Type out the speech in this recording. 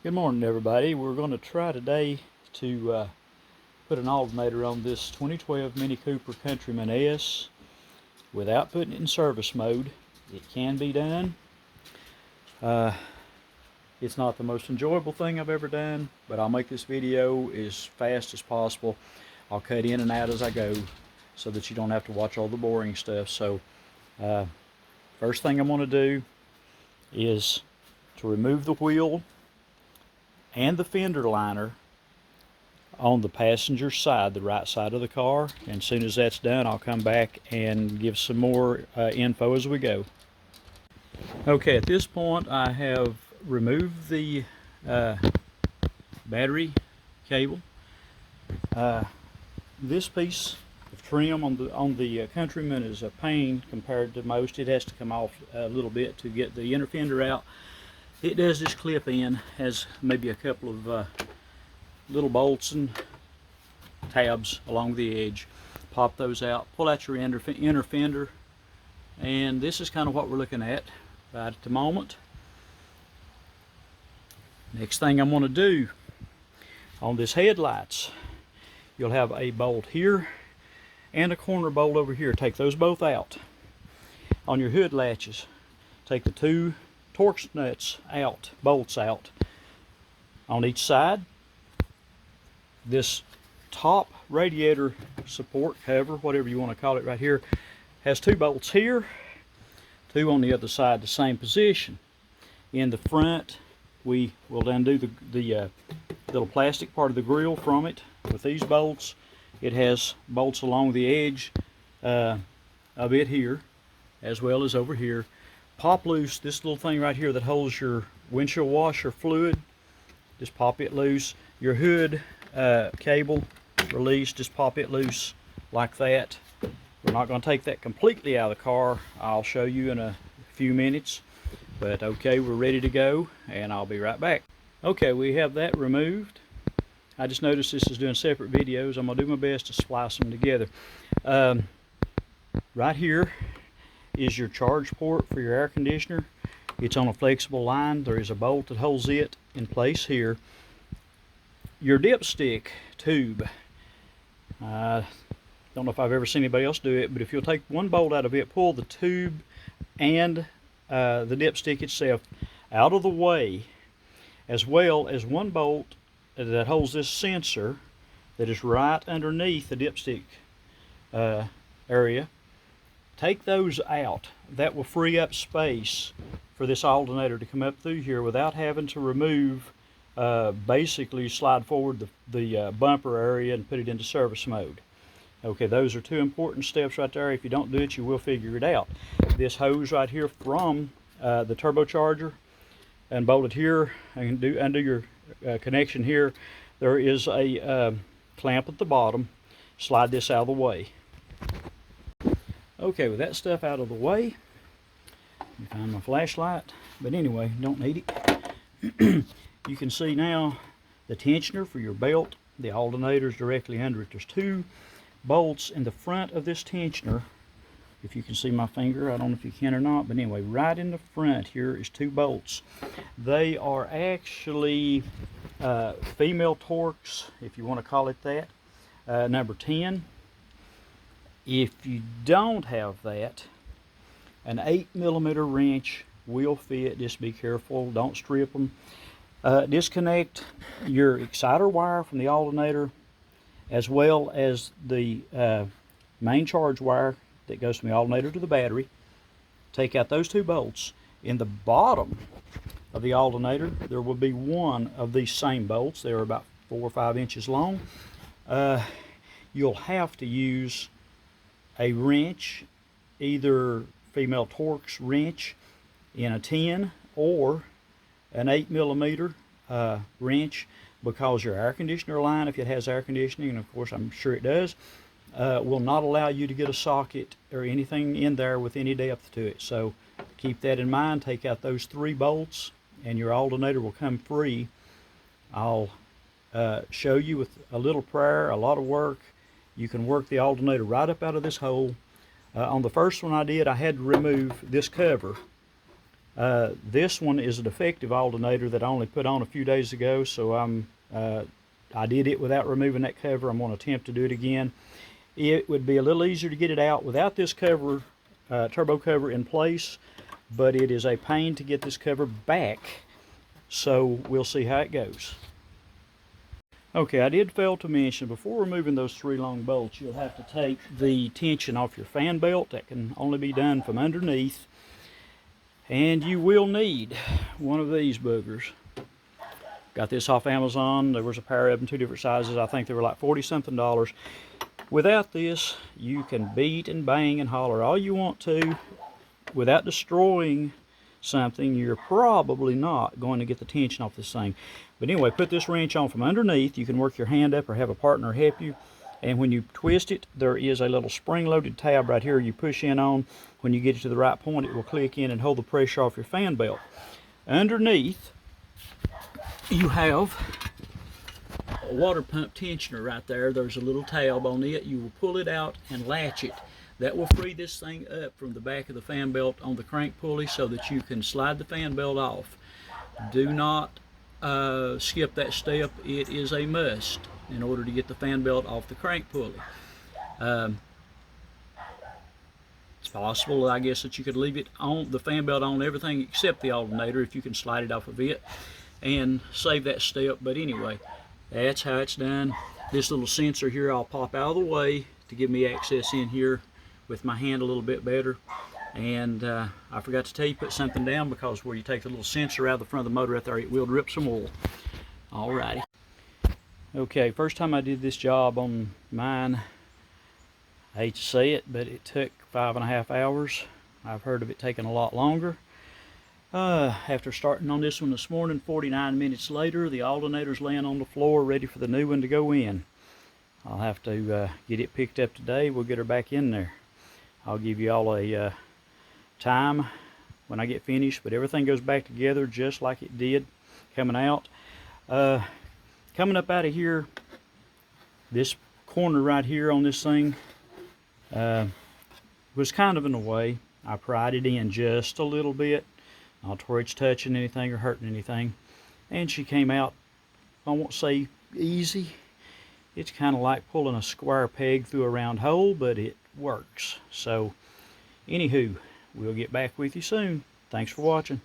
Good morning, everybody. We're going to try today to put an alternator on this 2012 Mini Cooper Countryman S without putting it in service mode. It can be done. It's not the most enjoyable thing I've ever done, but I'll make this video as fast as possible. I'll cut in and out as I go so that you don't have to watch all the boring stuff. So first thing I'm going to do is to remove the wheel and the fender liner on the passenger side, the right side of the car. And as soon as that's done, I'll come back and give some more info as we go. Okay, at this point I have removed the battery cable. This piece of trim on the Countryman is a pain compared to most. It has to come off a little bit to get the inner fender out. It does just clip in, has maybe a couple of little bolts and tabs along the edge. Pop those out, pull out your inner fender, and this is kind of what we're looking at right at the moment. Next thing I'm going to do on this headlights, you'll have a bolt here and a corner bolt over here. Take those both out. On your hood latches, take the two Torx nuts out, bolts out on each side. This top radiator support cover, whatever you want to call it, right here has two bolts here, two on the other side, the same position. In the front, we will undo the little plastic part of the grill from it with these bolts. It has bolts along the edge of it here as well as over here. Pop loose this little thing right here that holds your windshield washer fluid. Just pop it loose. Your hood cable release, just pop it loose like that. We're not going to take that completely out of the car. I'll show you in a few minutes. But okay, we're ready to go, and I'll be right back. Okay, we have that removed. I just noticed this is doing separate videos. I'm going to do my best to splice them together. Right here is your charge port for your air conditioner. It's on a flexible line. There is a bolt that holds it in place here. Your dipstick tube, I don't know if I've ever seen anybody else do it, but if you'll take one bolt out of it, pull the tube and the dipstick itself out of the way, as well as one bolt that holds this sensor that is right underneath the dipstick area. Take those out. That will free up space for this alternator to come up through here without having to remove, basically slide forward the bumper area and put it into service mode. Okay, those are two important steps right there. If you don't do it, you will figure it out. This hose right here from the turbocharger and bolted here, and undo your connection here. There is a clamp at the bottom. Slide this out of the way. Okay, with that stuff out of the way, let me find my flashlight, but anyway, don't need it. You can see now the tensioner for your belt. The alternator is directly under it. There's two bolts in the front of this tensioner. If you can see my finger, I don't know if you can or not, but anyway, right in the front here is two bolts. They are actually female Torx, if you want to call it that, number 10. If you don't have that, an 8mm wrench will fit. Just be careful, don't strip them. Disconnect your exciter wire from the alternator, as well as the main charge wire that goes from the alternator to the battery. Take out those two bolts. In the bottom of the alternator, there will be one of these same bolts. They're about 4 or 5 inches long. You'll have to use a wrench, either female Torx wrench in a 10 or an 8mm wrench, because your air conditioner line, if it has air conditioning, and of course I'm sure it does, will not allow you to get a socket or anything in there with any depth to it. So keep that in mind. Take out those 3 bolts and your alternator will come free. I'll show you with a little prayer, a lot of work. You can work the alternator right up out of this hole. On the first one I did, I had to remove this cover This one is a defective alternator that I only put on a few days ago, so I did it without removing that cover. I'm going to attempt to do it again. It would be a little easier to get it out without this cover, turbo cover in place, but it is a pain to get this cover back, so we'll see how it goes. Okay, I did fail to mention, before removing those 3 long bolts, you'll have to take the tension off your fan belt. That can only be done from underneath. And you will need one of these boogers. Got this off Amazon. There was a pair of them, 2 different sizes. I think they were like $40-something. Without this, you can beat and bang and holler all you want to. Without destroying something, you're probably not going to get the tension off this thing. But anyway, put this wrench on from underneath. You can work your hand up or have a partner help you. And when you twist it, there is a little spring-loaded tab right here you push in on. When you get it to the right point, it will click in and hold the pressure off your fan belt. Underneath, you have a water pump tensioner right there. There's a little tab on it. You will pull it out and latch it. That will free this thing up from the back of the fan belt on the crank pulley so that you can slide the fan belt off. Do not skip that step. It is a must in order to get the fan belt off the crank pulley. It's possible, I guess, that you could leave it on the fan belt on everything except the alternator if you can slide it off of it and save that step. But anyway, that's how it's done. This little sensor here I'll pop out of the way to give me access in here with my hand a little bit better. And I forgot to tell you, put something down, because where you take the little sensor out of the front of the motor right there, it will drip some oil. Alrighty. Okay, first time I did this job on mine, I hate to say it, but it took 5.5 hours. I've heard of it taking a lot longer. After starting on this one this morning, 49 minutes later, the alternator's laying on the floor ready for the new one to go in. I'll have to get it picked up today. We'll get her back in there. I'll give you all a time when I get finished, but everything goes back together just like it did coming out. Coming up out of here, this corner right here on this thing was kind of in the way. I pried it in just a little bit, not to where it's touching anything or hurting anything, and she came out, I won't say easy. It's kind of like pulling a square peg through a round hole, but it works. So anywho, we'll get back with you soon. Thanks for watching.